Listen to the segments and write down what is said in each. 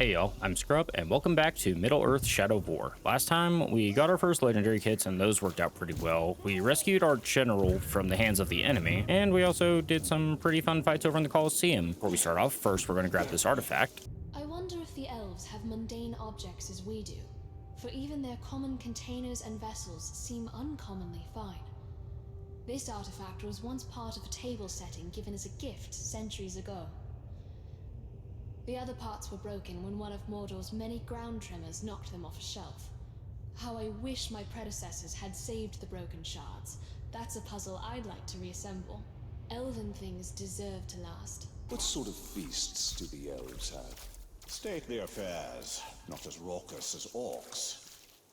Hey y'all, I'm Scrub, and welcome back to Middle-earth: Shadow of War. Last time, we got our first legendary kits, and those worked out pretty well. We rescued our general from the hands of the enemy, and we also did some pretty fun fights over in the Colosseum. Before we start off, first we're going to grab this artifact. I wonder if the elves have mundane objects as we do, for even their common containers and vessels seem uncommonly fine. This artifact was once part of a table setting given as a gift centuries ago. The other parts were broken when one of Mordor's many ground tremors knocked them off a shelf. How I wish my predecessors had saved the broken shards. That's a puzzle I'd like to reassemble. Elven things deserve to last. What sort of feasts do the elves have? Stately affairs, not as raucous as orcs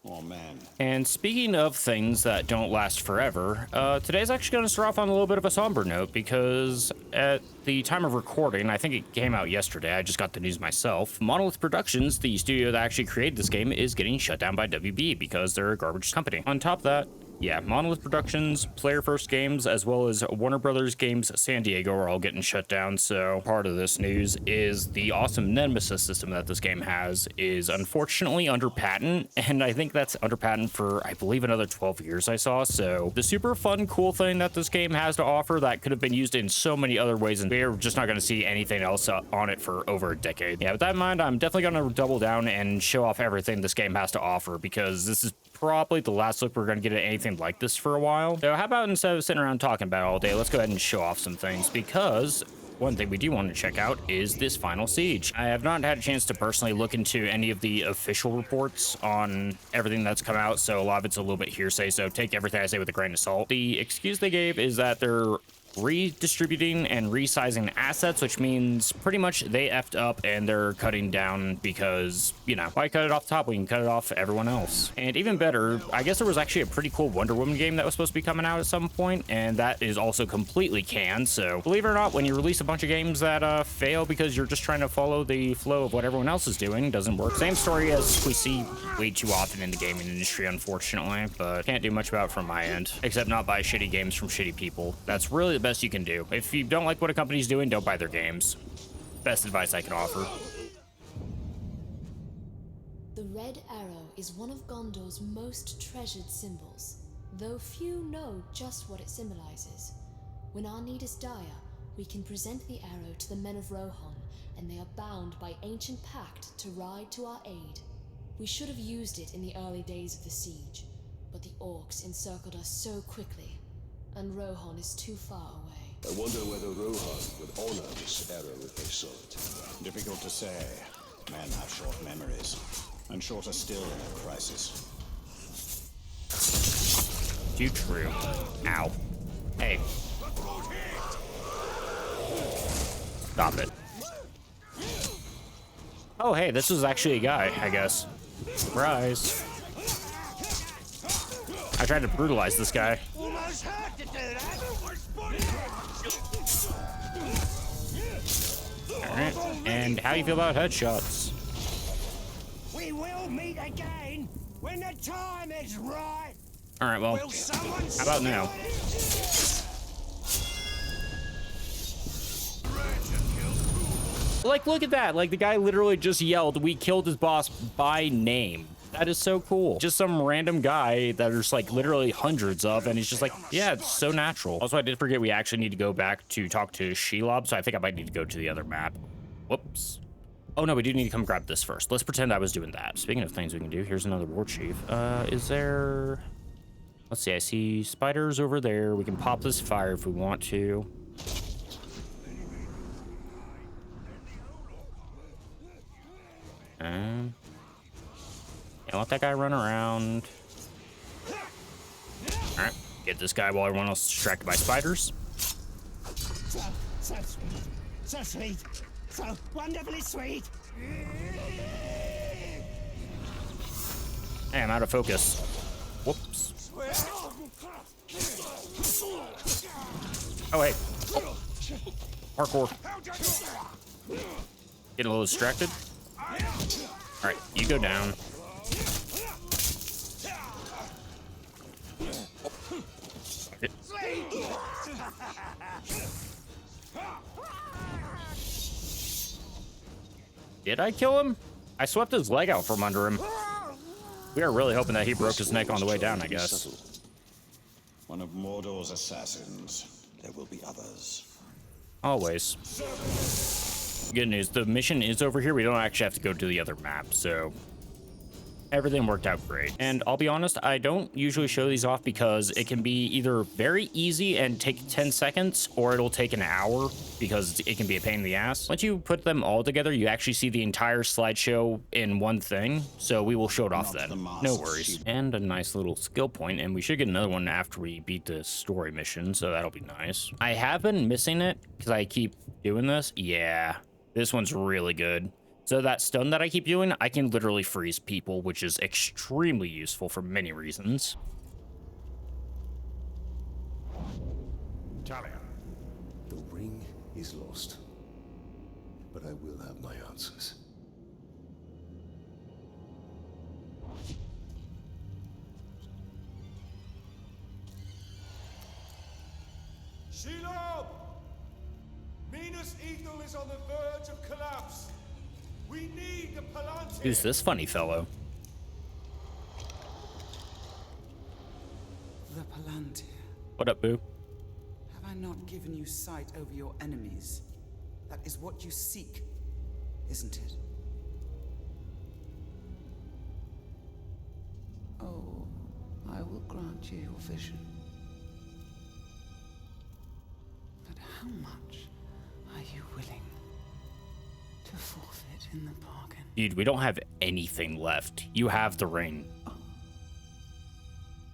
or men. And speaking of things that don't last forever, today's actually going to start off on a little bit of a somber note, because at the time of recording, I think it came out yesterday, I just got the news myself, Monolith Productions, the studio that actually created this game, is getting shut down by WB because they're a garbage company. On top of that, yeah, Monolith Productions, Player First Games, as well as Warner Brothers Games San Diego are all getting shut down. So part of this news is the awesome Nemesis system that this game has is unfortunately under patent, and I think that's under patent for, I believe, another 12 years I saw. So the super fun, cool thing that this game has to offer that could have been used in so many other ways, and we're just not going to see anything else on it for over a decade. Yeah, with that in mind, I'm definitely going to double down and show off everything this game has to offer, because this is probably the last look we're going to get at anything like this for a while. So how about, instead of sitting around talking about it all day, let's go ahead and show off some things, because one thing we do want to check out is this final siege. I have not had a chance to personally look into any of the official reports on everything that's come out, so a lot of it's a little bit hearsay, so take everything I say with a grain of salt. The excuse they gave is that they're redistributing and resizing assets, which means pretty much they effed up and they're cutting down because, you know, why cut it off the top? We can cut it off everyone else. And even better, I guess there was actually a pretty cool Wonder Woman game that was supposed to be coming out at some point, and that is also completely canned. So believe it or not, when you release a bunch of games that fail because you're just trying to follow the flow of what everyone else is doing, doesn't work. Same story as we see way too often in the gaming industry, unfortunately, but can't do much about it from my end, except not buy shitty games from shitty people. That's really the best you can do. If you don't like what a company's doing, don't buy their games. Best advice I can offer. The Red Arrow is one of Gondor's most treasured symbols, though few know just what it symbolizes. When our need is dire, we can present the arrow to the men of Rohan, and they are bound by ancient pact to ride to our aid. We should have used it in the early days of the siege, but the orcs encircled us so quickly, and Rohan is too far away. I wonder whether Rohan would honor this arrow if they saw it. Difficult to say. Men have short memories, and shorter still in a crisis. Too true. Ow. Hey. Stop it. Oh, hey, this was actually a guy, I guess. Surprise. I tried to brutalize this guy. Alright, and how do you feel about headshots? We will meet again when the time is right. Alright, well, how about now? Like, look at that. Like, the guy literally just yelled, "We killed his boss by name." That is so cool. Just some random guy that there's like literally hundreds of, and he's just like, yeah, it's so natural. Also, I did forget we actually need to go back to talk to Shelob, so I think I might need to go to the other map. Whoops. Oh no, we do need to come grab this first. Let's pretend I was doing that. Speaking of things we can do, here's another war chief. Is there... Let's see, I see spiders over there. We can pop this fire if we want to. And let that guy run around. All right, get this guy while everyone else is distracted by spiders. So sweet. So sweet. So wonderfully sweet. Hey, I'm out of focus. Whoops. Oh, hey. Oh. Parkour. Getting a little distracted. All right, you go down. Did I kill him? I swept his leg out from under him. We are really hoping that he broke his neck on the way down, I guess. One of Mordor's assassins. There will be others. Always. Good news, the mission is over here. We don't actually have to go to the other map, so everything worked out great. And I'll be honest, I don't usually show these off because it can be either very easy and take 10 seconds, or it'll take an hour because it can be a pain in the ass. Once you put them all together, you actually see the entire slideshow in one thing, so we will show it off then. No worries. And a nice little skill point, and we should get another one after we beat the story mission, so that'll be nice. I have been missing it because I keep doing this. Yeah, this one's really good. So that stun that I keep doing, I can literally freeze people, which is extremely useful for many reasons. Talia. The ring is lost, but I will have my answers. Shelob! Minas Ithil is on the verge of collapse. We need the Palantir. Who's this funny fellow? The Palantir. What up, boo? Have I not given you sight over your enemies? That is what you seek, isn't it? Oh, I will grant you your vision. But how much are you willing to forfeit in the bargain? Dude, we don't have anything left. You have the ring.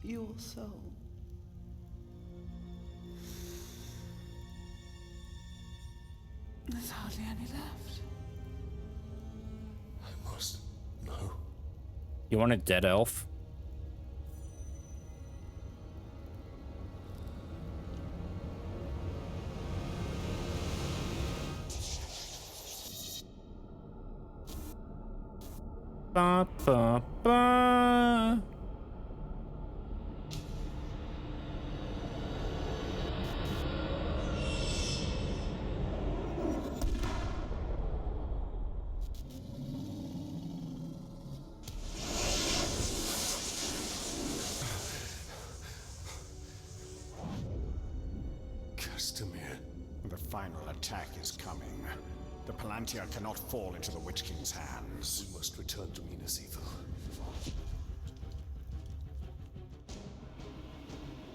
Your soul. There's hardly any left. I must know. You want a dead elf? Ba, ba, ba. Castamere. The final attack is coming. The Palantir cannot fall into the Witch King's hands. We must return to Minas Ithil.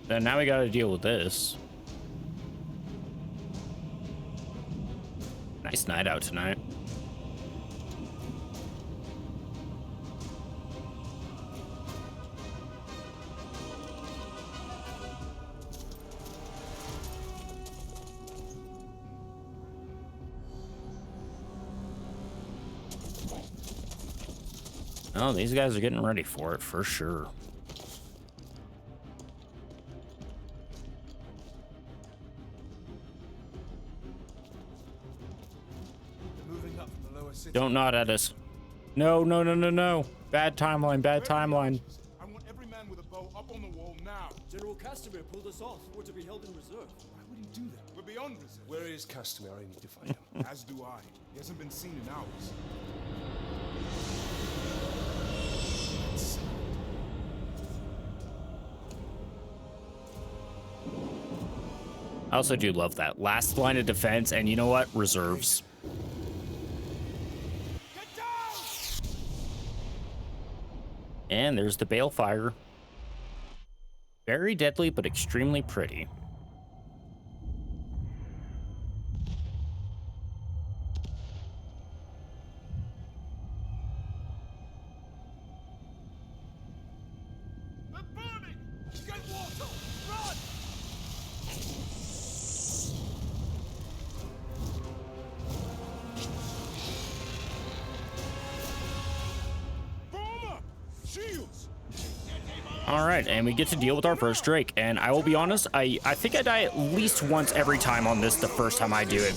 Then now we gotta deal with this. Nice night out tonight. Oh, these guys are getting ready for it, for sure. Moving up from the lower city. Don't nod at us. No, no, no, no, no. Bad timeline, bad timeline. I want every man with a bow up on the wall now. General Castamere pulled us off. We're to be held in reserve. Why would he do that? We're beyond reserve. Where is Castamere? I need to find him. As do I. He hasn't been seen in hours. I also do love that. Last line of defense, and you know what? Reserves. Get down! And there's the balefire. Very deadly, but extremely pretty. They're burning! Get water! Run! Bomber! Shields! All right, and we get to deal with our first Drake. And I will be honest, I think I die at least once every time on this the first time I do it,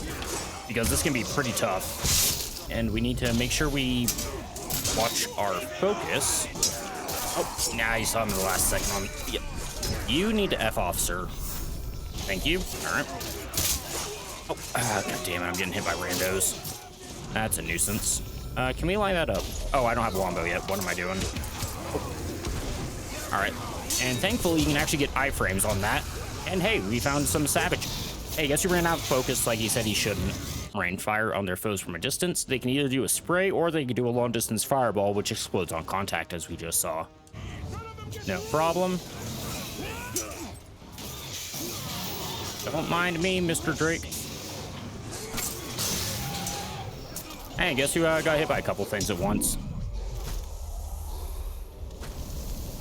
because this can be pretty tough. And we need to make sure we watch our focus. Oh, nah, you saw him in the last second on me. Yep. You need to F off, sir. Thank you. All right. Oh, God damn it, I'm getting hit by randos. That's a nuisance. Can we line that up? Oh, I don't have a longbow yet. What am I doing? All right. And thankfully, you can actually get iframes on that. And hey, we found some savage. Hey, guess who ran out of focus like he said he shouldn't? Rain fire on their foes from a distance. They can either do a spray or they can do a long distance fireball, which explodes on contact, as we just saw. No problem. Don't mind me, Mr. Drake. Hey, guess who got hit by a couple things at once?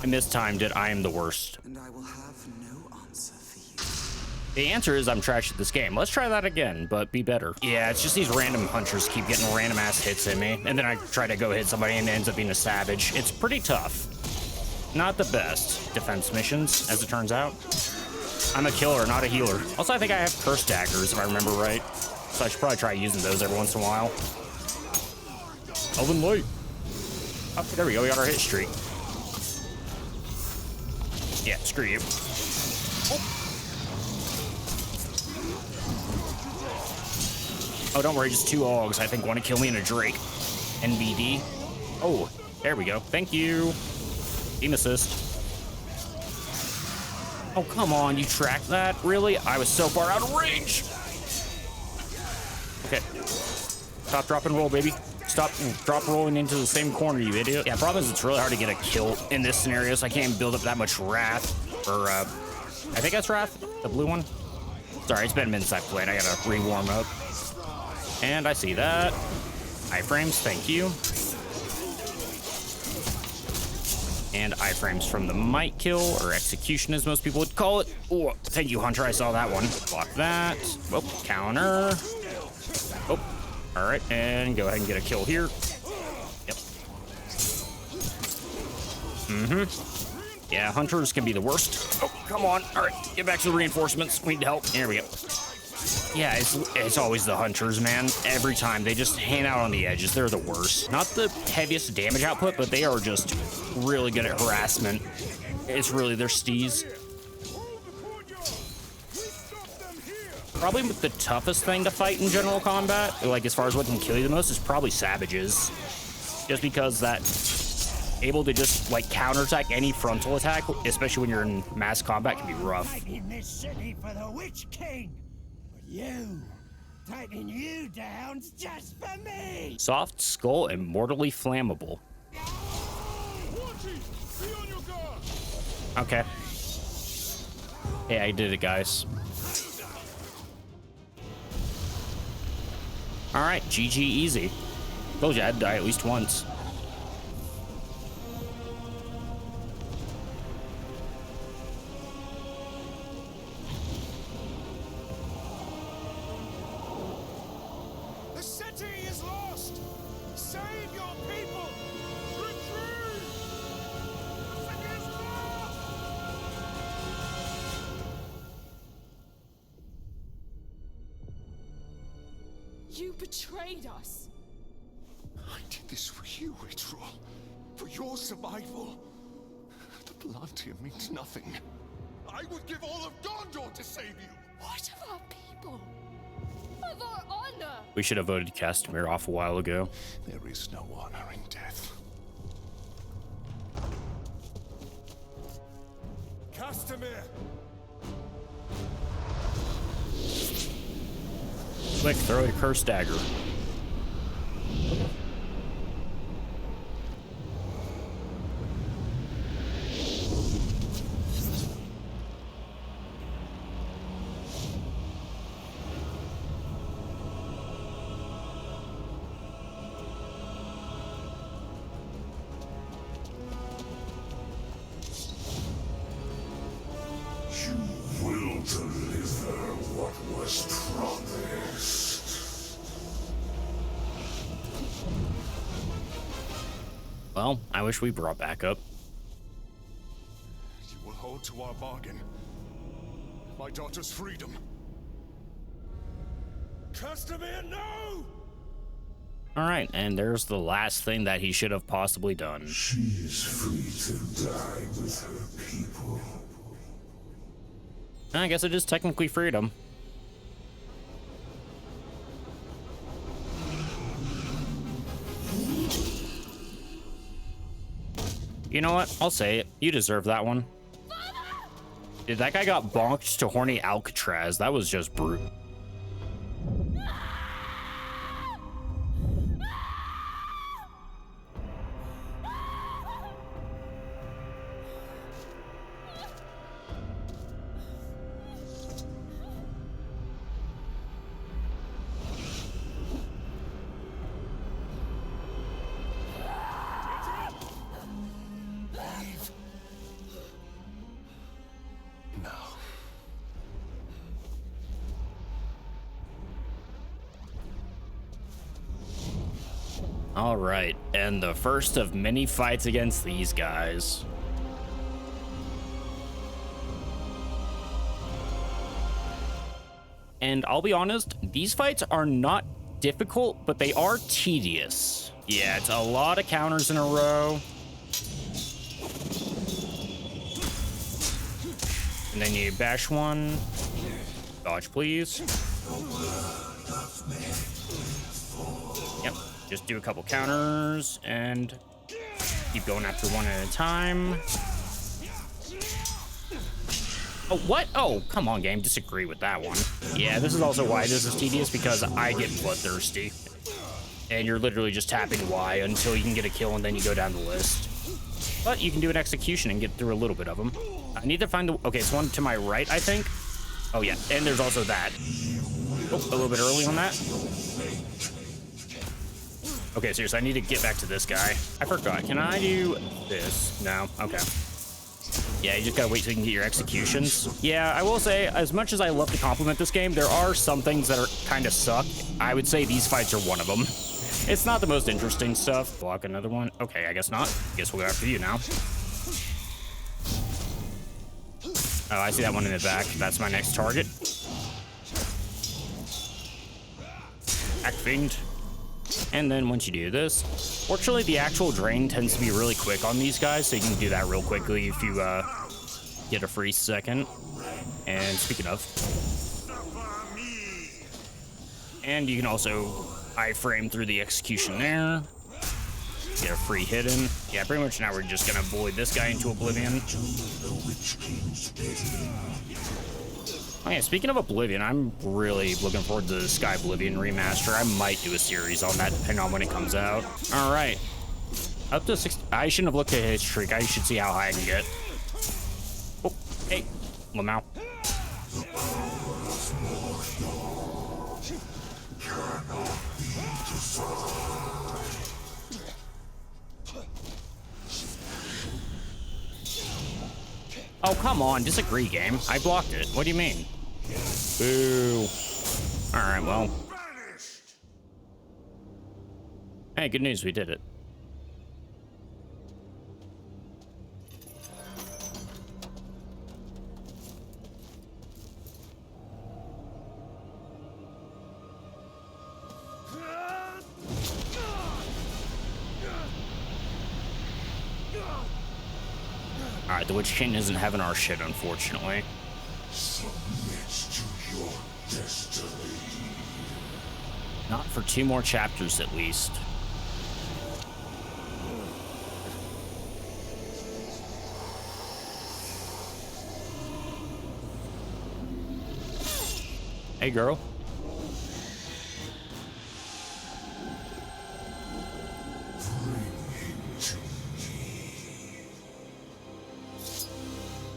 I mistimed it. I am the worst. And I will have no answer for you. The answer is I'm trash at this game. Let's try that again, but be better. Yeah, it's just these random hunters keep getting random ass hits at me, and then I try to go hit somebody and it ends up being a savage. It's pretty tough. Not the best defense missions, as it turns out. I'm a killer, not a healer. Also, I think I have curse daggers, if I remember right. So I should probably try using those every once in a while. Elven Light. Oh, there we go. We got our hit streak. Yeah, screw you. Oh, don't worry. Just two Augs, I think, want to kill me in a Drake. NBD. Oh, there we go. Thank you. Team assist. Oh, come on. You tracked that? Really? I was so far out of range. Okay. Stop, drop, and roll, baby. Stop drop rolling into the same corner, you idiot. Yeah, problem is it's really hard to get a kill in this scenario, so I can't build up that much wrath. Or, I think that's wrath, the blue one. Sorry, it's been a minute since I played. I gotta re-warm up. And I see that. Iframes, thank you. And iframes from the might kill, or execution as most people would call it. Oh, thank you, Hunter. I saw that one. Block that. Oh, counter. Oh, all right. And go ahead and get a kill here. Yep. Mm-hmm. Yeah, hunters can be the worst. Oh, come on. All right, get back to the reinforcements. We need help. Here we go. Yeah, it's always the hunters, man. Every time. They just hang out on the edges. They're the worst. Not the heaviest damage output, but they are just really good at harassment. It's really their steez. Probably the toughest thing to fight in general combat, like as far as what can kill you the most, is probably savages. Just because that able to just like counterattack any frontal attack, especially when you're in mass combat, can be rough. Fighting this city for the Witch King. You, taking you down's just for me. Soft skull and mortally flammable. Okay. Hey, I did it, guys. All right, GG easy. Told you I'd die at least once. The city is lost! Save your people! Retreat! The city is lost! You betrayed us. I did this for you, Ritual. For your survival. The blood here means nothing. I would give all of Gondor to save you! What of our people? Of our honor? We should have voted Castamere off a while ago. There is no honor in death. Castamere! Quick, throw a curse dagger. Will deliver what was promised. Well, I wish we brought back up. You will hold to our bargain. My daughter's freedom. Castamere, no! All right, and there's the last thing that he should have possibly done. She is free to die with her people. I guess it is technically freedom. You know what? I'll say it. You deserve that one. Dude, that guy got bonked to horny Alcatraz. That was just brutal. All right, and the first of many fights against these guys. And I'll be honest, these fights are not difficult, but they are tedious. Yeah, it's a lot of counters in a row. And then you bash one. Dodge, please. Yep. Just do a couple counters and keep going after one at a time. Oh, what? Oh, come on, game. Disagree with that one. Yeah, this is also why this is tedious, because I get bloodthirsty. And you're literally just tapping Y until you can get a kill, and then you go down the list. But you can do an execution and get through a little bit of them. I need to find the... Okay, it's one to my right, I think. Oh, yeah. And there's also that. Oh, a little bit early on that. Okay, seriously, I need to get back to this guy. I forgot. Can I do this? No. Okay. Yeah, you just gotta wait till you can get your executions. Yeah, I will say, as much as I love to compliment this game, there are some things that are kind of suck. I would say these fights are one of them. It's not the most interesting stuff. Block another one. Okay, I guess not. Guess we'll go after you now. Oh, I see that one in the back. That's my next target. Act Fiend. And then once you do this, fortunately the actual drain tends to be really quick on these guys, so you can do that real quickly if you get a free second. And speaking of, and you can also iframe through the execution there, get a free hit in. Yeah, pretty much now we're just gonna bully this guy into oblivion. Oh yeah, speaking of Oblivion, I'm really looking forward to the Sky Oblivion remaster. I might do a series on that, depending on when it comes out. All right. Up to 60. I shouldn't have looked at his streak. I should see how high I can get. Oh, hey, Lamau. Oh, come on. Disagree, game. I blocked it. What do you mean? Boo. Alright, well. Hey, good news. We did it. Alright, the Witch King isn't having our shit, unfortunately. Not for 2 more chapters, at least. Hey, girl.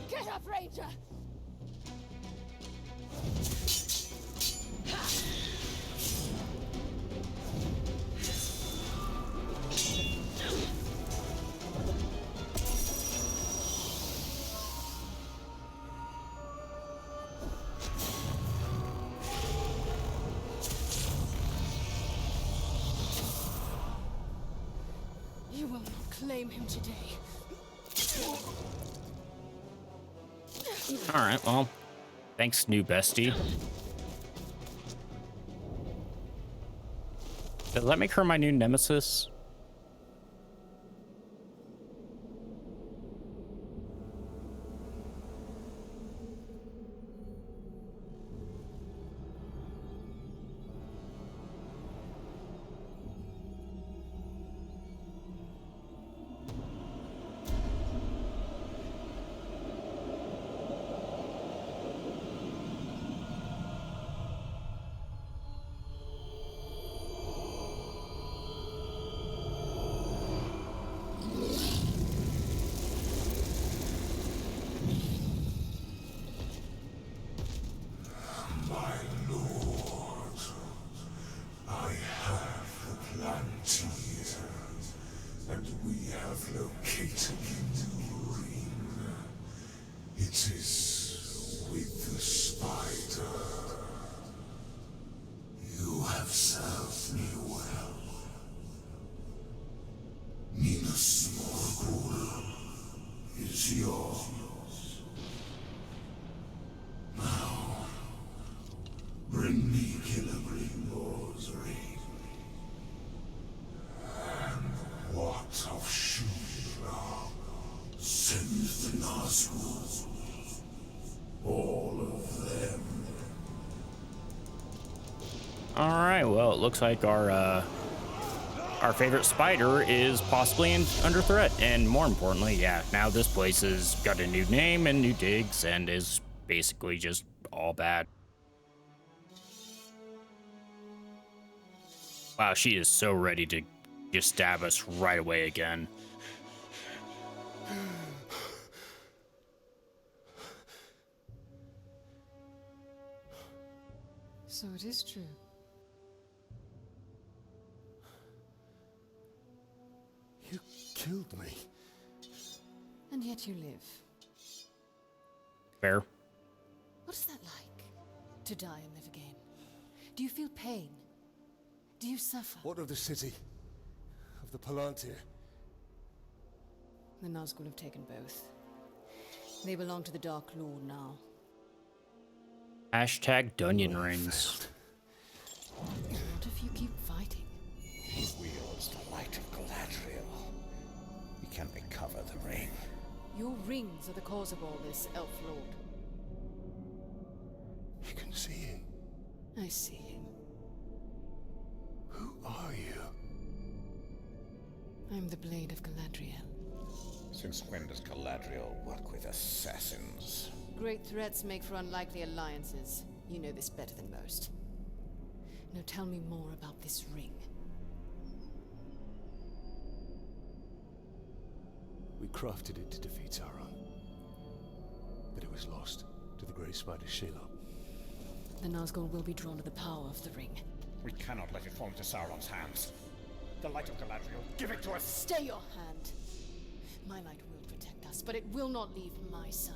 Get up, Ranger! You will not claim him today. All right, well, thanks, new bestie. Does that make her my new nemesis? We have located the new ring. It is with the spider. You have served me well. Minas Morgul is yours. Now, bring me Scrublorde's ring. And what of Shula? Send the Nazgûl. All of them. All right, well, it looks like our favorite spider is possibly under threat, and more importantly, yeah, now this place has got a new name and new digs and is basically just all bad. Wow, she is so ready to just stab us right away again. So it is true. You killed me. And yet you live. Fair. What is that like? To die and live again? Do you feel pain? Do you suffer? What of the city? Of the Palantir? The Nazgûl have taken both. They belong to the Dark Lord now. Hashtag Dunyan Rings. What if you keep fighting? He wields the light of Galadriel. We can recover the ring. Your rings are the cause of all this, Elf Lord. You can see him. I see him. Who are you? I'm the Blade of Galadriel. Since when does Galadriel work with assassins? Great threats make for unlikely alliances. You know this better than most. Now tell me more about this ring. We crafted it to defeat Sauron. But it was lost to the Grey Spider Shelob. The Nazgûl will be drawn to the power of the ring. We cannot let it fall into Sauron's hands. The light of Galadriel, give it to us! Stay your hand. My light will protect us, but it will not leave my side.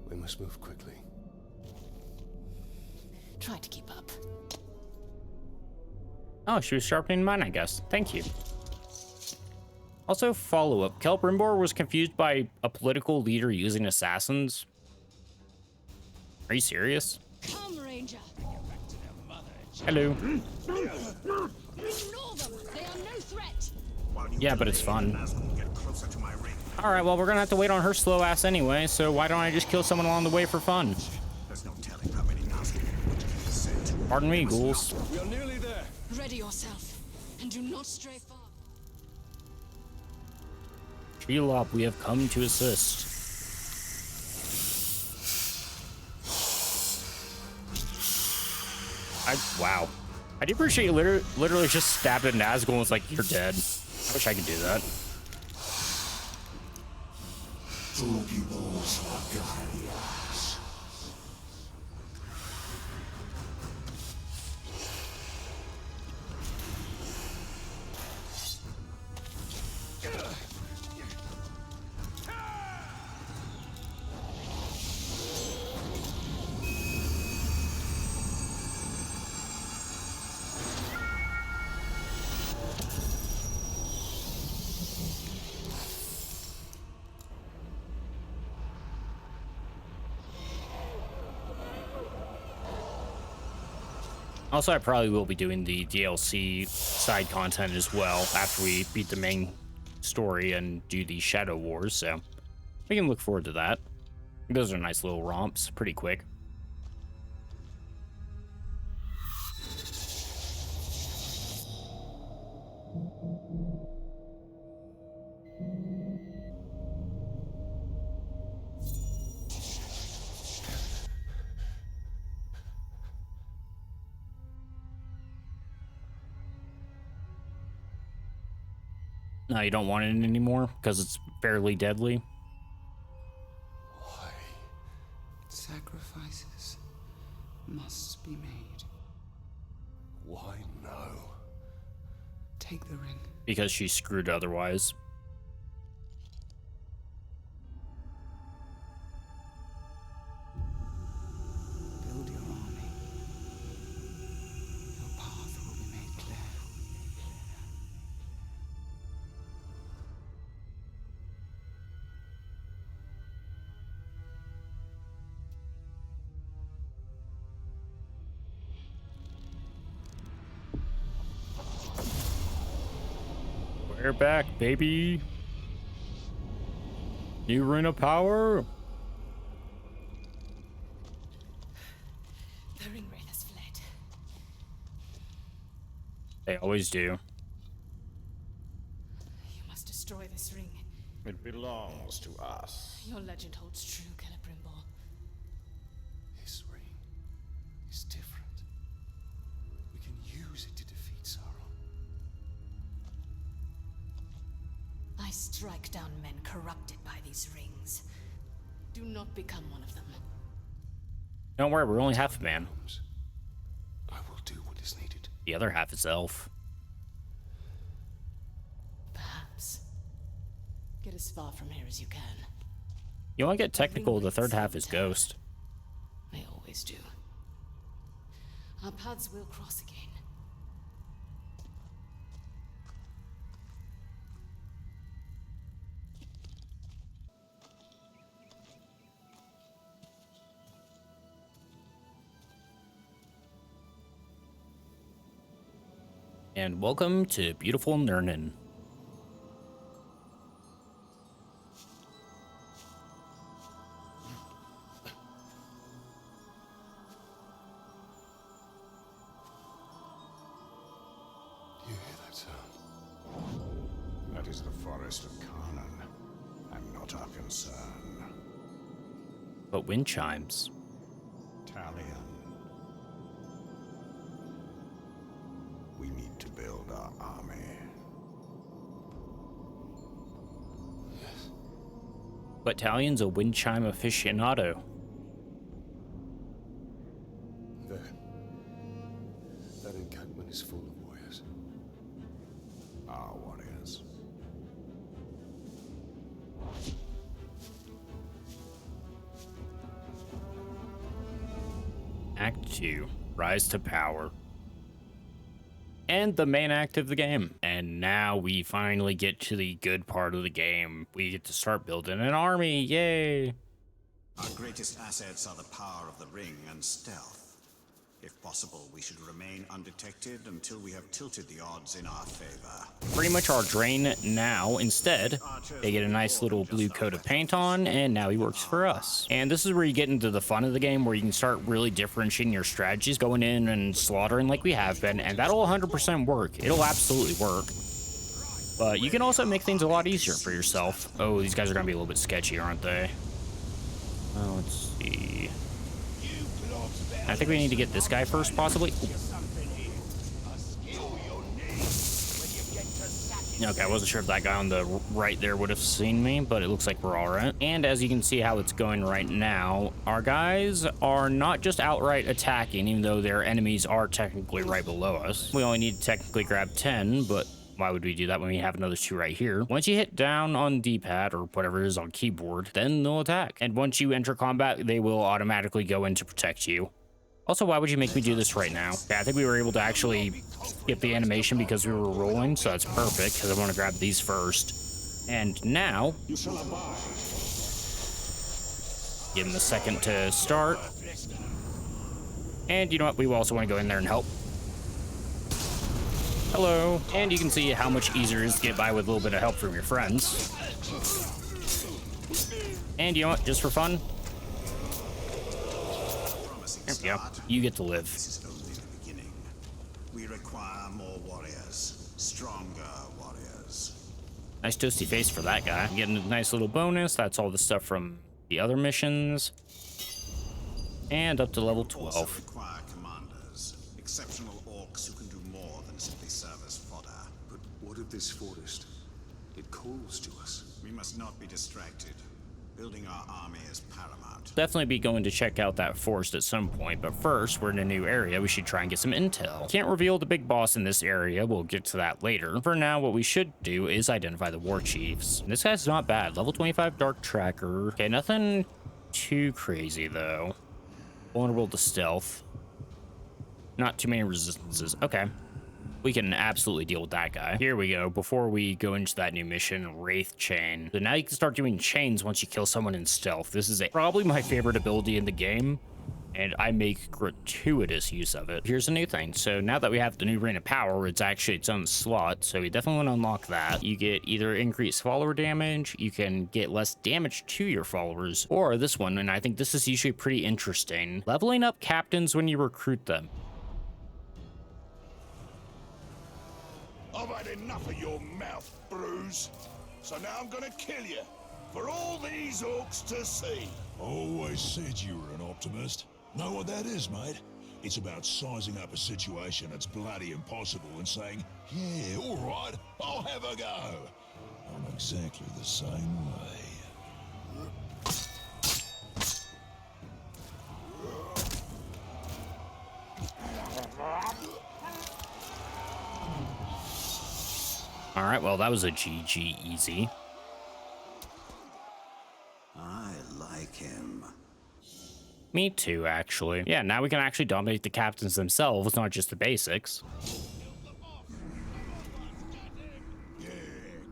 We must move quickly. Try to keep up. Oh, she was sharpening mine, I guess. Thank you. Also, follow-up. Scrublorde was confused by a political leader using assassins. Are you serious? Come, Ranger. Hello. Ignore them. They are no threat. Yeah, but it's fun. All right, well, we're gonna have to wait on her slow ass anyway, so why don't I just kill someone along the way for fun? Pardon me, ghouls. We are nearly there. Ready yourself, and do not stray far. Shelob, we have come to assist. Wow. I do appreciate you literally just stabbed at Nazgûl and was like, you're dead. I wish I could do that. Also, I probably will be doing the DLC side content as well after we beat the main story and do the Shadow Wars, so we can look forward to that. Those are nice little romps, pretty quick. No, you don't want it anymore because it's fairly deadly. Why? Sacrifices must be made. Why Take the ring. because she's screwed otherwise. Build your army. Your path will be made clear. We're back, baby. New ring of power. The ring wraith has fled. They always do. You must destroy this ring. It belongs to us. Your legend holds true, Scrublorde. This ring is different. We can use it to defeat Sauron. I strike down men corrupted by these rings. Do not become one of them. Don't worry, we're only half a man. I will do what is needed. The other half is elf. Perhaps. Get as far from here as you can. You want to get technical, the third half is ghost. They always do. Our paths will cross again. And welcome to beautiful Nirnan. Do you hear that sound? That is the forest of Carnan, and not our concern. But wind chimes. Talion. We need to build our army. But Talion's a wind chime aficionado. There. That encampment is full of warriors. Our warriors. Act 2, Rise to Power. And the main act of the game. And now we finally get to the good part of the game. We get to start building an army, yay! Our greatest assets are the power of the ring and stealth. If possible, we should remain undetected until we have tilted the odds in our favor. Pretty much our drain now. Instead, they get a nice little blue coat of paint on, and now he works for us. And this is where you get into the fun of the game, where you can start really differentiating your strategies, going in and slaughtering like we have been, and that'll 100% work. It'll absolutely work. But you can also make things a lot easier for yourself. Oh, these guys are gonna be a little bit sketchy, aren't they? Let's see. I think we need to get this guy first, possibly. Okay, I wasn't sure if that guy on the right there would have seen me, but it looks like we're all right. And as you can see how it's going right now, our guys are not just outright attacking, even though their enemies are technically right below us. We only need to technically grab 10, but why would we do that when we have another 2 right here? Once you hit down on D-pad or whatever it is on keyboard, then they'll attack. And once you enter combat, they will automatically go in to protect you. Also, why would you make me do this right now? Yeah, I think we were able to actually get the animation because we were rolling, so that's perfect, because I want to grab these first. And now, give them a second to start. And you know what? We also want to go in there and help. Hello. And you can see how much easier it is to get by with a little bit of help from your friends. And you know what? Just for fun, there we go. You get to live. This is only the beginning. We require more warriors, stronger warriors. Nice toasty face for that guy. Getting a nice little bonus. That's all the stuff from the other missions. And up to level 12. Also require commanders, exceptional orcs who can do more than simply serve as fodder. But what of this forest? It calls to us. We must not be distracted. Building our army is paramount. Definitely be going to check out that forest at some point, but first, we're in a new area. We should try and get some intel. Can't reveal the big boss in this area. We'll get to that later. For now, what we should do is identify the war chiefs. This guy's not bad. Level 25 Dark Tracker. Okay, nothing too crazy, though. Vulnerable to stealth. Not too many resistances. Okay. We can absolutely deal with that guy. Here we go. Before we go into that new mission, Wraith Chain. So now you can start doing chains once you kill someone in stealth. This is probably my favorite ability in the game, and I make gratuitous use of it. Here's a new thing. So now that we have the new Ring of Power, it's actually its own slot, so we definitely want to unlock that. You get either increased follower damage, you can get less damage to your followers, or this one, and I think this is usually pretty interesting, leveling up captains when you recruit them. I've had enough of your mouth, Bruise. So now I'm gonna kill you. For all these orcs to see. Always said you were an optimist. Know what that is, mate? It's about sizing up a situation that's bloody impossible and saying, yeah, all right, I'll have a go. I'm exactly the same way. All right, well, that was a GG easy. I like him. Me too, actually. Yeah, now we can actually dominate the captains themselves, not just the basics. Yeah,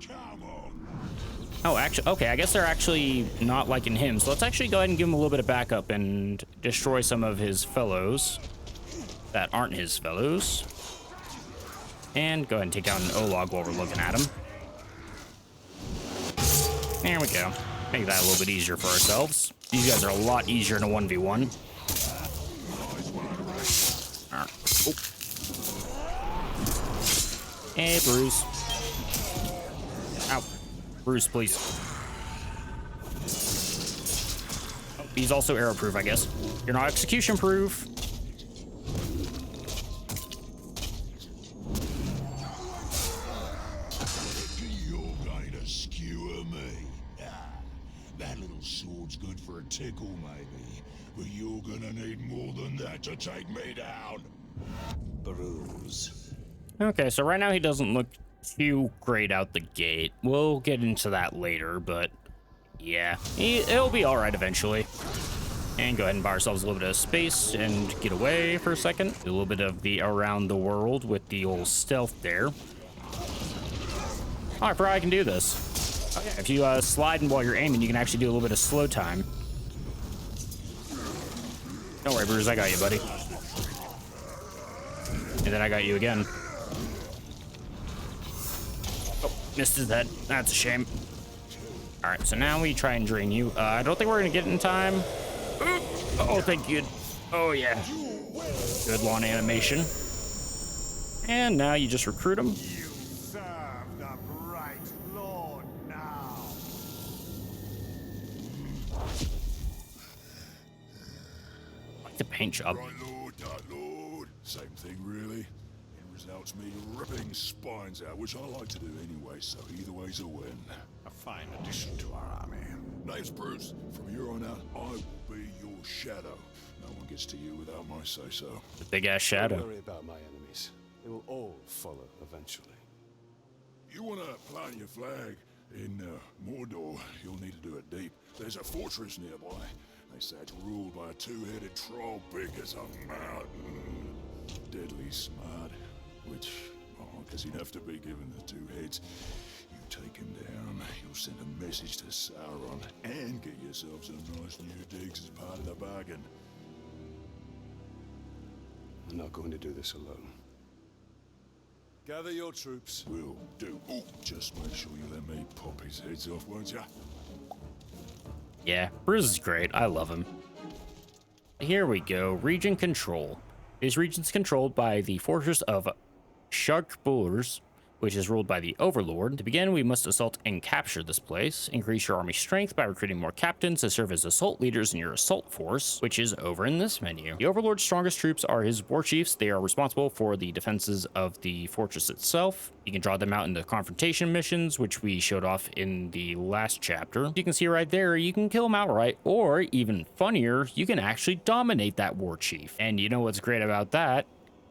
come on. Oh, actually, okay, I guess they're actually not liking him, so let's actually go ahead and give him a little bit of backup and destroy some of his fellows that aren't his fellows. And go ahead and take down an O-Log while we're looking at him. There we go. Make that a little bit easier for ourselves. These guys are a lot easier in a 1v1. Right. Oh. Hey, Bruce. Ow. Bruce, please. Oh, he's also arrow-proof, I guess. You're not execution-proof. Tickle maybe, but you're gonna need more than that to take me down. Bruise. Okay, so right now he doesn't look too great out the gate. We'll get into that later, but yeah, it'll be all right eventually. And go ahead and buy ourselves a little bit of space and get away for a second. Do a little bit of the around the world with the old stealth there. Oh, I forgot I can do this. Oh, yeah. If you slide and while you're aiming, you can actually do a little bit of slow time. Don't worry, Bruce, I got you, buddy. And then I got you again. Oh, missed his head. That's a shame. All right, so now we try and drain you. I don't think we're gonna get it in time. Oh, thank you. Oh, yeah. Good lawn animation. And now you just recruit him. You serve the bright Lord now. Like the paint job. Right, Lord, Dark Lord. Same thing, really. It results me ripping spines out, which I like to do anyway, so either way's a win. A fine addition to our army. Name's Bruce. From here on out, I will be your shadow. No one gets to you without my say-so. The big-ass shadow. Don't worry about my enemies. They will all follow eventually. You want to plant your flag in Mordor, you'll need to do it deep. There's a fortress nearby. They say it's ruled by a two-headed troll big as a mountain. Deadly smart, which, oh, I guess he'd have to be given the two heads. You take him down, you'll send a message to Sauron, and get yourself some nice new digs as part of the bargain. I'm not going to do this alone. Gather your troops. Will do. Ooh, just make sure you let me pop his heads off, won't ya? Yeah, Bruce is great. I love him. Here we go. Region control. This region's controlled by the fortress of Scrublorde, which is ruled by the Overlord. To begin, we must assault and capture this place. Increase your army strength by recruiting more captains to serve as assault leaders in your assault force, which is over in this menu. The Overlord's strongest troops are his war chiefs. They are responsible for the defenses of the fortress itself. You can draw them out in the confrontation missions, which we showed off in the last chapter. You can see right there, you can kill them outright, or even funnier, you can actually dominate that war chief. And you know what's great about that?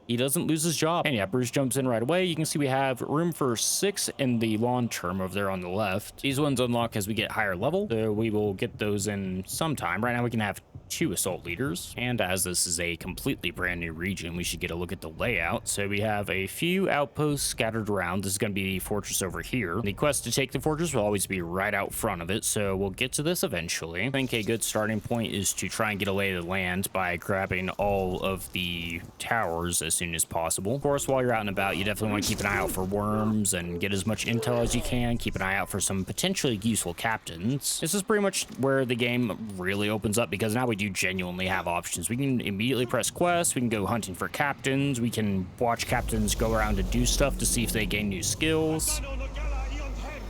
He doesn't lose his job. And yeah, Bruce jumps in right away. You can see we have room for 6 in the long term over there on the left. These ones unlock as we get higher level, so we will get those in sometime. Right now we can have 2 assault leaders. And as this is a completely brand new region, we should get a look at the layout. So we have a few outposts scattered around. This is going to be the fortress over here. The quest to take the fortress will always be right out front of it, so we'll get to this eventually. I think a good starting point is to try and get a lay of the land by grabbing all of the towers as soon as possible. Of course, while you're out and about, you definitely want to keep an eye out for worms and get as much intel as you can. Keep an eye out for some potentially useful captains. This is pretty much where the game really opens up, because now we do genuinely have options. We can immediately press quests, we can go hunting for captains, we can watch captains go around and do stuff to see if they gain new skills.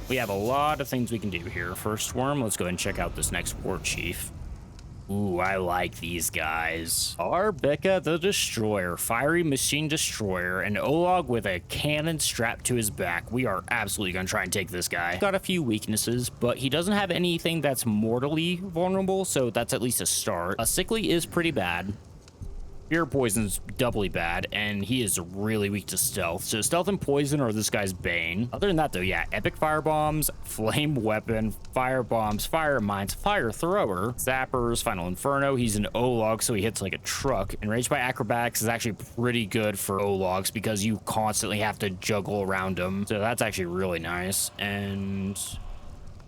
We have a lot of things we can do here. First worm, let's go ahead and check out this next war chief. Ooh, I like these guys. Arbeka the Destroyer, fiery machine destroyer, and Olog with a cannon strapped to his back. We are absolutely going to try and take this guy. Got a few weaknesses, but he doesn't have anything that's mortally vulnerable, so that's at least a start. A sickly is pretty bad. Fear poison's doubly bad, and he is really weak to stealth. So stealth and poison are this guy's bane. Other than that, though, yeah, epic fire bombs, flame weapon, fire bombs, fire mines, fire thrower, zappers, final inferno. He's an Olog, so he hits like a truck. Enraged by acrobatics is actually pretty good for Ologs because you constantly have to juggle around him. So that's actually really nice. And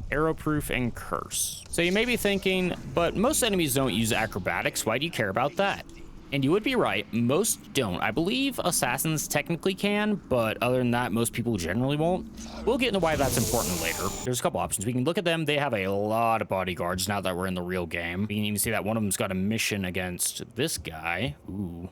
arrowproof and curse. So you may be thinking, but most enemies don't use acrobatics. Why do you care about that? And you would be right, most don't. I believe assassins technically can, but other than that, most people generally won't. We'll get into why that's important later. There's a couple options. We can look at them. They have a lot of bodyguards now that we're in the real game. We can even see that one of them's got a mission against this guy. Ooh.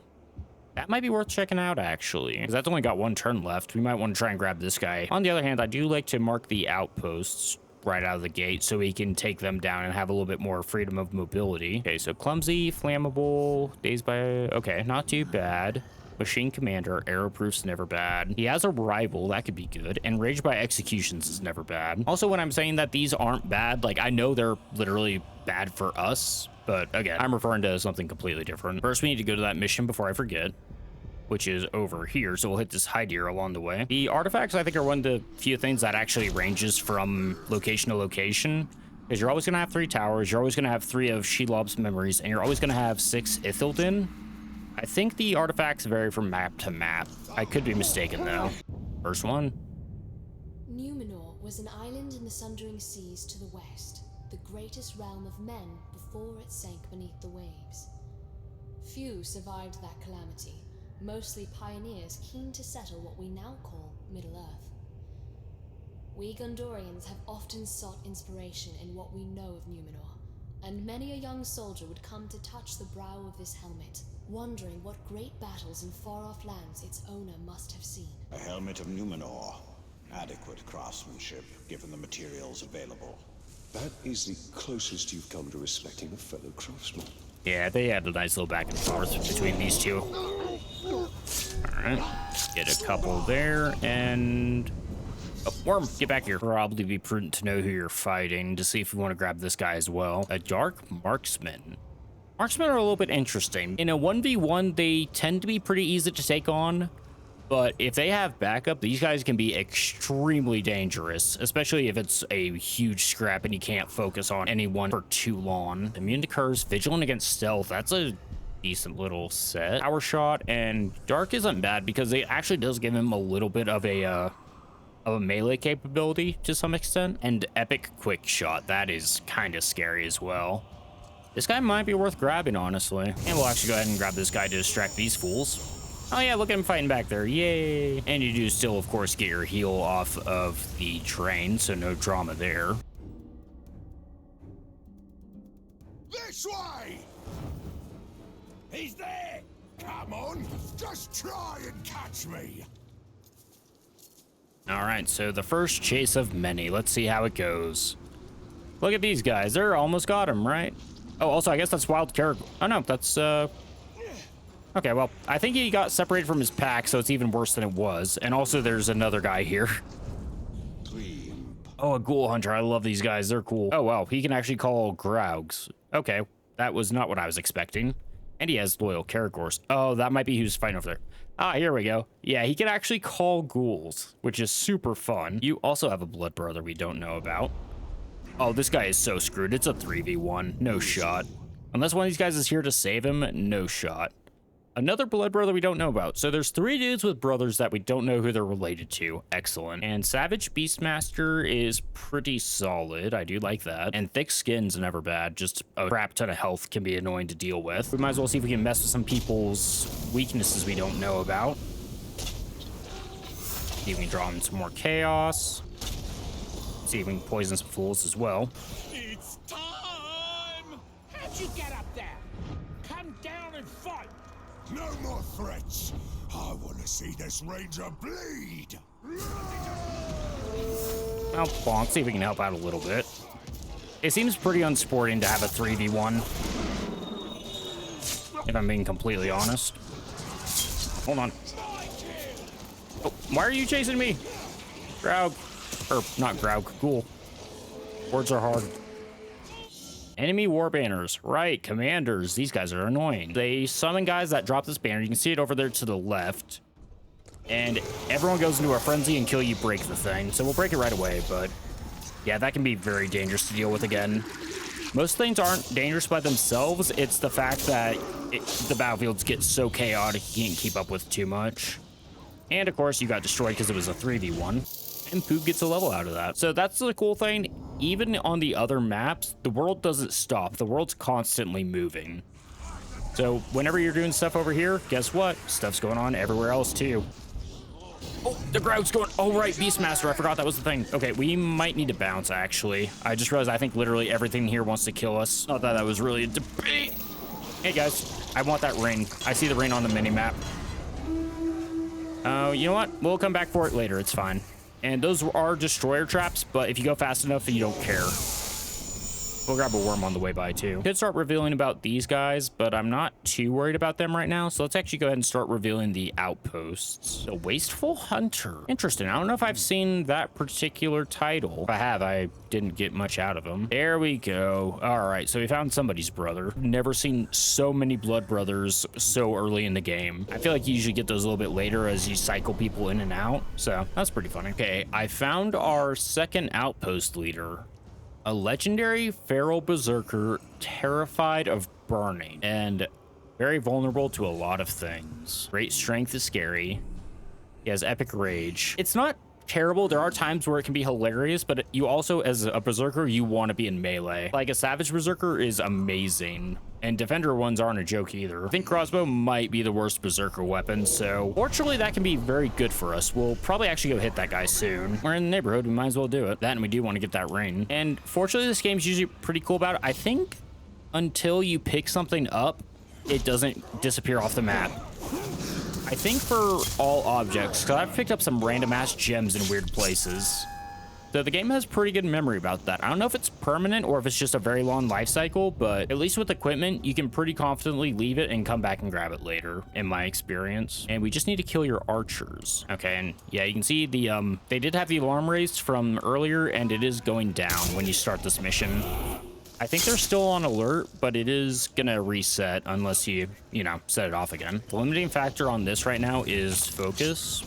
That might be worth checking out, actually, because that's only got 1 turn left. We might want to try and grab this guy. On the other hand, I do like to mark the outposts right out of the gate so we can take them down and have a little bit more freedom of mobility. Okay, so clumsy, flammable, dazed by... Okay, not too bad. Machine commander, arrowproof's never bad. He has a rival, that could be good. And raged by executions is never bad. Also, when I'm saying that these aren't bad, like, I know they're literally bad for us, but again, I'm referring to something completely different. First, we need to go to that mission before I forget, which is over here. So we'll hit this hide here along the way. The artifacts, I think, are one of the few things that actually ranges from location to location, because you're always going to have 3 towers, you're always going to have 3 of Shelob's memories, and you're always going to have 6 Ithildin. I think the artifacts vary from map to map. I could be mistaken, though. First one. Numenor was an island in the Sundering Seas to the west, the greatest realm of men before it sank beneath the waves. Few survived that calamity, mostly pioneers keen to settle what we now call Middle-earth. We Gondorians have often sought inspiration in what we know of Numenor, and many a young soldier would come to touch the brow of this helmet, wondering what great battles in far-off lands its owner must have seen. A helmet of Numenor. Adequate craftsmanship, given the materials available. That is the closest you've come to respecting a fellow craftsman. Yeah, they had a nice little back and forth between these two. Alright, get a couple there, and... Oh, worm, get back here. Probably be prudent to know who you're fighting to see if we want to grab this guy as well. A dark marksman. Marksmen are a little bit interesting. In a 1v1, they tend to be pretty easy to take on, but if they have backup, these guys can be extremely dangerous, especially if it's a huge scrap and you can't focus on anyone for too long. Immune to curse, vigilant against stealth. That's a decent little set. Power shot and dark isn't bad because it actually does give him a little bit of a melee capability to some extent. And epic quick shot, that is kind of scary as well. This guy might be worth grabbing, honestly. And we'll actually go ahead and grab this guy to distract these fools. Oh yeah, look at him fighting back there, yay. And you do still, of course, get your heal off of the train, so no drama there. This way! He's there! Come on, just try and catch me! All right, so the first chase of many. Let's see how it goes. Look at these guys. They're almost got him, right? Oh, also, I guess that's wild character. Oh, no, that's, okay, well, I think he got separated from his pack, so it's even worse than it was. And also, there's another guy here. Oh, a ghoul hunter. I love these guys. They're cool. Oh, wow. He can actually call Graugs. Okay, that was not what I was expecting. And he has loyal Caragors. Oh, that might be who's fighting over there. Ah, here we go. Yeah, he can actually call ghouls, which is super fun. You also have a blood brother we don't know about. Oh, this guy is so screwed. It's a 3v1. No shot. Unless one of these guys is here to save him, no shot. Another blood brother we don't know about. So there's 3 dudes with brothers that we don't know who they're related to. Excellent. And Savage Beastmaster is pretty solid. I do like that. And Thick Skin's never bad. Just a crap ton of health can be annoying to deal with. We might as well see if we can mess with some people's weaknesses we don't know about. See if we can draw in some more chaos. See if we can poison some fools as well. It's time! How'd you get up there? Come down and fight! No more threats. I want to see this ranger bleed. Well, bonk. See if we can help out a little bit. It seems pretty unsporting to have a 3v1. If I'm being completely honest. Hold on. Oh, why are you chasing me? Graug. Or, not Graug. Ghoul. Words are hard. Enemy war banners. Right, commanders. These guys are annoying. They summon guys that drop this banner. You can see it over there to the left. And everyone goes into a frenzy until you break the thing. So we'll break it right away, but yeah, that can be very dangerous to deal with again. Most things aren't dangerous by themselves. It's the fact that the battlefields get so chaotic you can't keep up with too much. And of course, you got destroyed because it was a 3v1. And Poog gets a level out of that. So that's the cool thing. Even on the other maps, the world doesn't stop. The world's constantly moving. So whenever you're doing stuff over here, guess what? Stuff's going on everywhere else too. Oh, the Graug's going. Oh, right, Beastmaster. I forgot that was the thing. Okay, we might need to bounce, actually. I just realized I think literally everything here wants to kill us. Not that that was really a debate. Hey, guys, I want that ring. I see the ring on the mini-map. Oh, you know what? We'll come back for it later. It's fine. And those are destroyer traps, but if you go fast enough, you don't care. We'll grab a worm on the way by, too. Could start revealing about these guys, but I'm not too worried about them right now. So let's actually go ahead and start revealing the outposts. A Wasteful Hunter. Interesting. I don't know if I've seen that particular title. If I have, I didn't get much out of them. There we go. All right, so we found somebody's brother. Never seen so many blood brothers so early in the game. I feel like you usually get those a little bit later as you cycle people in and out. So that's pretty funny. Okay, I found our second outpost leader. A legendary feral berserker terrified of burning and very vulnerable to a lot of things. Great strength is scary. He has epic rage. It's not terrible. There are times where it can be hilarious, but you also, as a berserker, you want to be in melee. Like a savage berserker is amazing, and defender ones aren't a joke either. I think crossbow might be the worst berserker weapon, so fortunately that can be very good for us. We'll probably actually go hit that guy soon. We're in the neighborhood, we might as well do it. That, and we do want to get that ring. And fortunately this game's usually pretty cool about it. I think until you pick something up, it doesn't disappear off the map. I think for all objects, because I've picked up some random ass gems in weird places. So the game has pretty good memory about that. I don't know if it's permanent or if it's just a very long life cycle, but at least with equipment, you can pretty confidently leave it and come back and grab it later, in my experience. And we just need to kill your archers. Okay, and yeah, you can see the they did have the alarm raised from earlier, and it is going down when you start this mission. I think they're still on alert, but it is gonna reset unless you know, set it off again. The limiting factor on this right now is focus.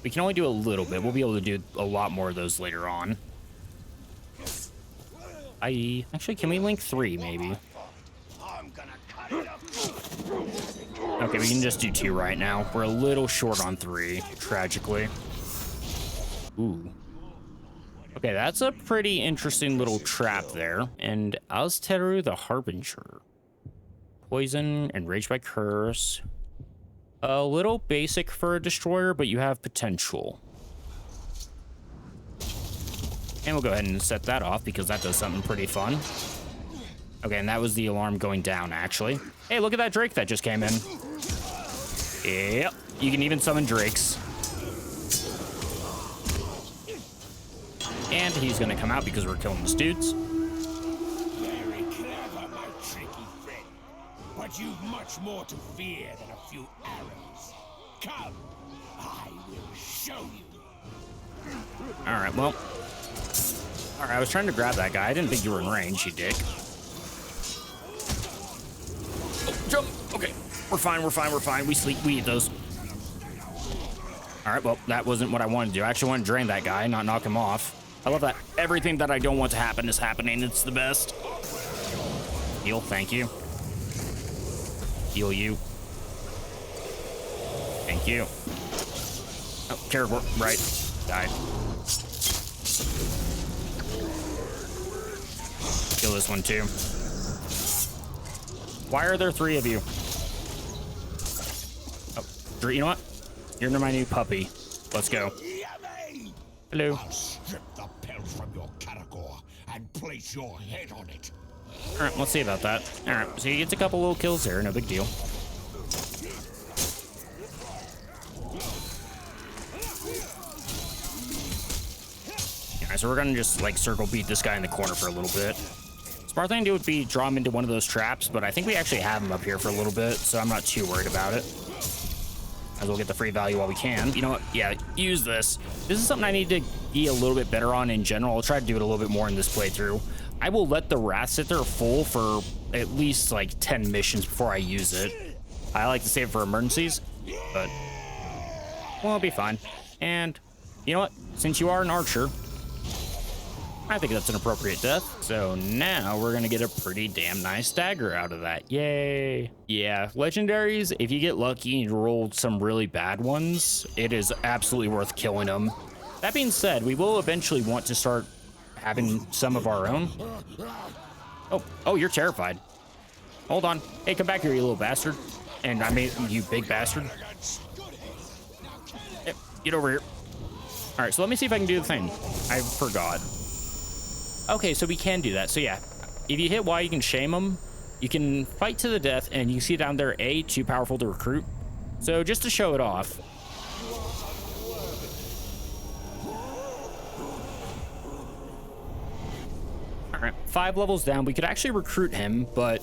We can only do a little bit. We'll be able to do a lot more of those later on. Actually, can we link 3 maybe? Okay, we can just do 2 right now. We're a little short on 3, tragically. Ooh. Okay, that's a pretty interesting little trap there. And Azteru the Harbinger. Poison, enraged by curse. A little basic for a destroyer, but you have potential. And we'll go ahead and set that off because that does something pretty fun. Okay, and that was the alarm going down, actually. Hey, look at that Drake that just came in. Yep, you can even summon Drakes. And he's gonna come out because we're killing these dudes. Very clever, my tricky friend. But you've much more to fear than a few arrows. Come, I will show you. Alright, well. Alright, I was trying to grab that guy. I didn't think you were in range, you dick. Oh, jump! Okay. We're fine, we're fine, we're fine. We sleep, we eat those. Alright, well, that wasn't what I wanted to do. I actually want to drain that guy, not knock him off. I love that everything that I don't want to happen is happening. It's the best. Heal, thank you. Heal you. Thank you. Oh, careful, right. Died. Kill this one too. Why are there 3 of you? Oh, you know what? You're my new puppy. Let's go. Hello. I'll strip the pelt from your caragor and place your head on it. All right, let's see about that. All right, so he gets a couple little kills there. No big deal. All right, so we're gonna just like circle beat this guy in the corner for a little bit. Smart thing to do would be draw him into one of those traps, but I think we actually have him up here for a little bit, so I'm not too worried about it. Might as well get the free value while we can. You know what? Yeah, use this. This is something I need to be a little bit better on in general. I'll try to do it a little bit more in this playthrough. I will let the Wrath sit there full for at least like 10 missions before I use it. I like to save it for emergencies, but well, it'll be fine. And you know what? Since you are an archer, I think that's an appropriate death. So now we're gonna get a pretty damn nice dagger out of that. Yay. Yeah, legendaries, if you get lucky and you roll some really bad ones, it is absolutely worth killing them. That being said, we will eventually want to start having some of our own. Oh, you're terrified. Hold on. Hey, come back here, you little bastard. And I mean, you big bastard. Yep, get over here. All right, so let me see if I can do the thing. I forgot. Okay, so we can do that. So yeah, if you hit Y, you can shame them. You can fight to the death, and you see down there A, too powerful to recruit. So just to show it off. All right, 5 levels down. We could actually recruit him, but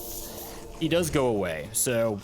he does go away. So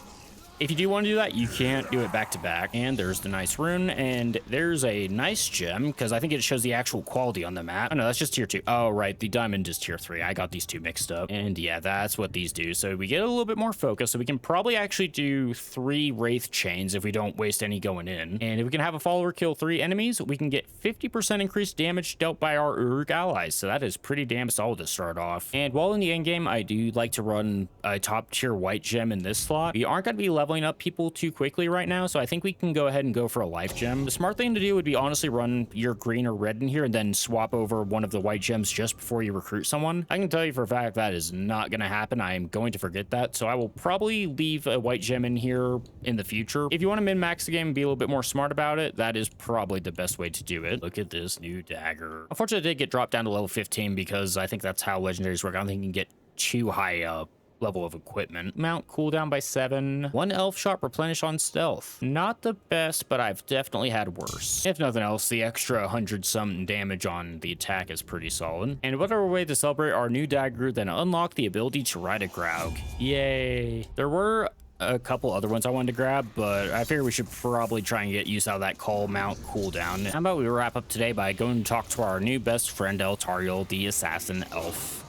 if you do want to do that, you can't do it back to back. And there's the nice rune, and there's a nice gem, because I think it shows the actual quality on the map. Oh no, that's just tier 2. Oh right, the diamond is tier 3. I got these two mixed up. And yeah, that's what these do. So we get a little bit more focus, so we can probably actually do 3 wraith chains if we don't waste any going in. And if we can have a follower kill 3 enemies, we can get 50% increased damage dealt by our Uruk allies. So that is pretty damn solid to start off. And while in the end game, I do like to run a top tier white gem in this slot. We aren't going to be leveling up people too quickly right now, so I think we can go ahead and go for a life gem. The smart thing to do would be honestly run your green or red in here and then swap over one of the white gems just before you recruit someone. I can tell you for a fact that is not going to happen. I am going to forget that, so I will probably leave a white gem in here in the future. If you want to min-max the game and be a little bit more smart about it, that is probably the best way to do it. Look at this new dagger. Unfortunately, I did get dropped down to level 15 because I think that's how legendaries work. I don't think you can get too high up level of equipment. Mount cooldown by 7. 1 elf shot replenish on stealth. Not the best, but I've definitely had worse. If nothing else, the extra 100 something damage on the attack is pretty solid. And what other way to celebrate our new dagger than unlock the ability to ride a Graug. Yay. There were a couple other ones I wanted to grab, but I figure we should probably try and get use out of that call mount cooldown. How about we wrap up today by going to talk to our new best friend Eltariel, the assassin elf.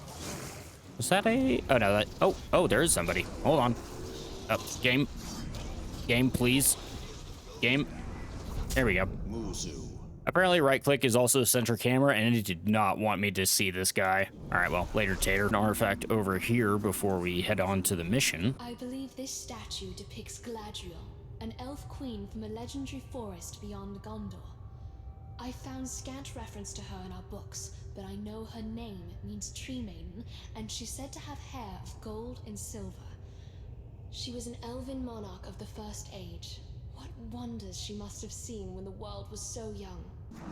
Was that a... Oh, no, that... Oh, there is somebody. Hold on. Oh, game. Game, please. Game. There we go. Muzu. Apparently, right-click is also a center camera, and it did not want me to see this guy. All right, well, later, Tater. An artifact over here before we head on to the mission. I believe this statue depicts Galadriel, an elf queen from a legendary forest beyond Gondor. I found scant reference to her in our books, but I know her name means tree maiden, and she's said to have hair of gold and silver. She was an elven monarch of the First Age. What wonders she must have seen when the world was so young.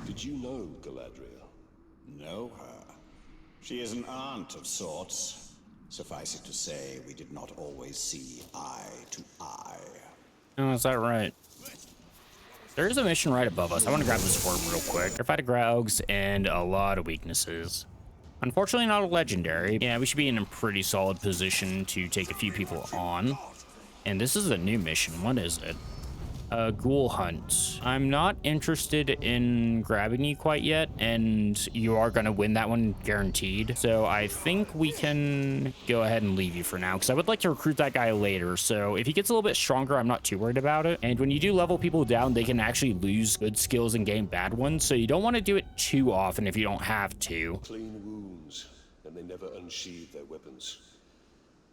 Did you know Galadriel? Know her? She is an aunt of sorts. Suffice it to say, we did not always see eye to eye. Oh, is that right? There is a mission right above us. I want to grab this orb real quick. Fight Graugs and a lot of weaknesses. Unfortunately, not a legendary. Yeah, we should be in a pretty solid position to take a few people on. And this is a new mission. What is it? Ghoul hunt. I'm not interested in grabbing you quite yet, and you are going to win that one guaranteed. So I think we can go ahead and leave you for now, because I would like to recruit that guy later. So if he gets a little bit stronger, I'm not too worried about it. And when you do level people down, they can actually lose good skills and gain bad ones. So you don't want to do it too often if you don't have to. Clean wounds, and they never unsheathe their weapons.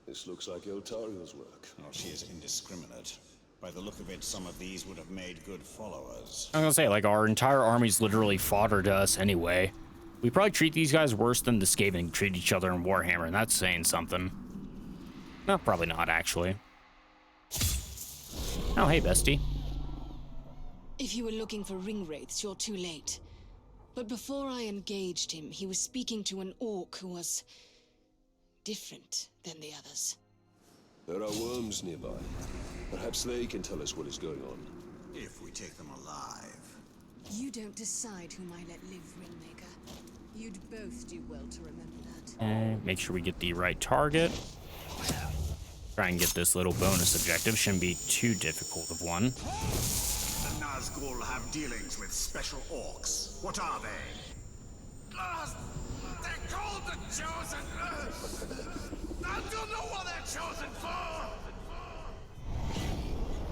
This looks like Eltariel's work. Oh, she is indiscriminate. By the look of it, some of these would have made good followers. I'm gonna say, like, our entire army's literally fodder to us anyway. We probably treat these guys worse than the Skaven treat each other in Warhammer, and that's saying something. No, probably not, actually. Oh, hey, bestie. If you were looking for ring wraiths, you're too late. But before I engaged him, he was speaking to an orc who was different than the others. There are worms nearby. Perhaps they can tell us what is going on. If we take them alive. You don't decide whom I let live, Ringmaker. You'd both do well to remember that. Make sure we get the right target. Try and get this little bonus objective. Shouldn't be too difficult of one. The Nazgul have dealings with special orcs. What are they? They're called the Chosen. I don't know what they're chosen for.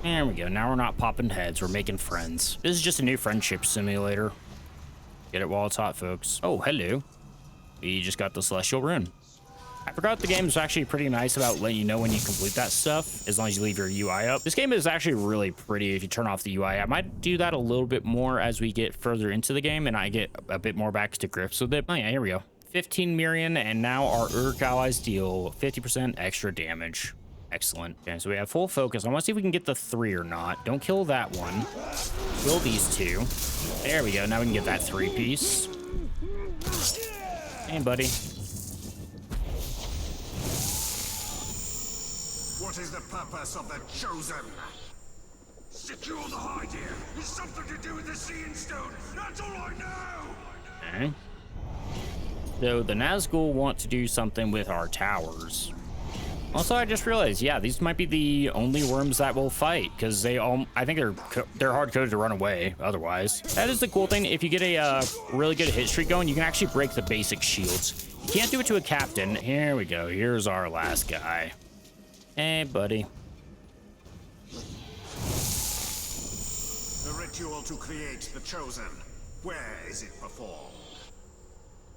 There we go. Now we're not popping heads. We're making friends. This is just a new friendship simulator. Get it while it's hot, folks. Oh, hello. We just got the Celestial Rune. I forgot the game is actually pretty nice about letting you know when you complete that stuff, as long as you leave your UI up. This game is actually really pretty if you turn off the UI. I might do that a little bit more as we get further into the game and I get a bit more back to grips with it. Oh yeah, here we go. 15 Mirian, and now our Urk allies deal 50% extra damage. Excellent. Okay, so we have full focus. I want to see if we can get the 3 or not. Don't kill that one. Kill these 2. There we go. Now we can get that 3-piece. Hey, buddy. What is the purpose of the Chosen? Secure the hide here. It's something to do with the Seeing Stone. That's all I know. Okay. So the Nazgul want to do something with our towers. Also, I just realized, yeah, these might be the only worms that will fight, because they all, I think they're hard-coded to run away otherwise. That is the cool thing. If you get a really good hit streak going, you can actually break the basic shields. You can't do it to a captain. Here we go. Here's our last guy. Hey, buddy. The ritual to create the Chosen. Where is it performed?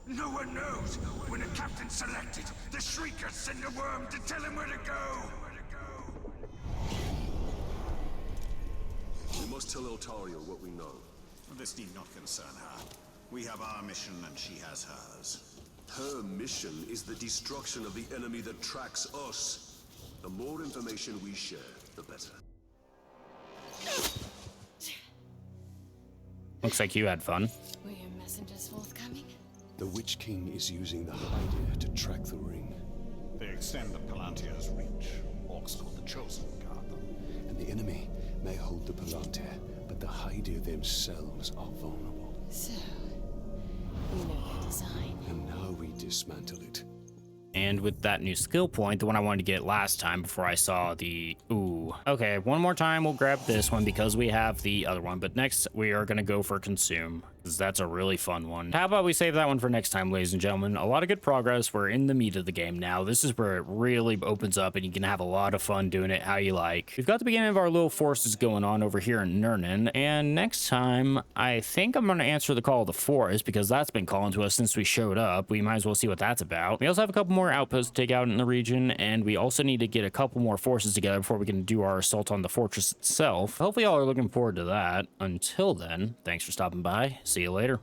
No one knows. When a captain's selected, the Shriekers send a worm to tell him where to go. We must tell Eltariel what we know. This need not concern her. We have our mission and she has hers. Her mission is the destruction of the enemy that tracks us. The more information we share, the better. Looks like you had fun. Were your messengers forthcoming? The Witch King is using the Hydir to track the ring. They extend the Palantir's reach. Orcs called the Chosen guard them. And the enemy may hold the Palantir, but the Hydir themselves are vulnerable. So, we know their design. And now we dismantle it. And with that new skill point, the one I wanted to get last time before I saw the... Ooh. Okay, one more time we'll grab this one because we have the other one. But next, we are going to go for Consume, because that's a really fun one. How about we save that one for next time, ladies and gentlemen? A lot of good progress. We're in the meat of the game now. This is where it really opens up, and you can have a lot of fun doing it how you like. We've got the beginning of our little forces going on over here in Nurnen. And next time, I think I'm going to answer the call of the forest, because that's been calling to us since we showed up. We might as well see what that's about. We also have a couple more outposts to take out in the region, and we also need to get a couple more forces together before we can do our assault on the fortress itself. Hopefully y'all are looking forward to that. Until then, thanks for stopping by. See you later.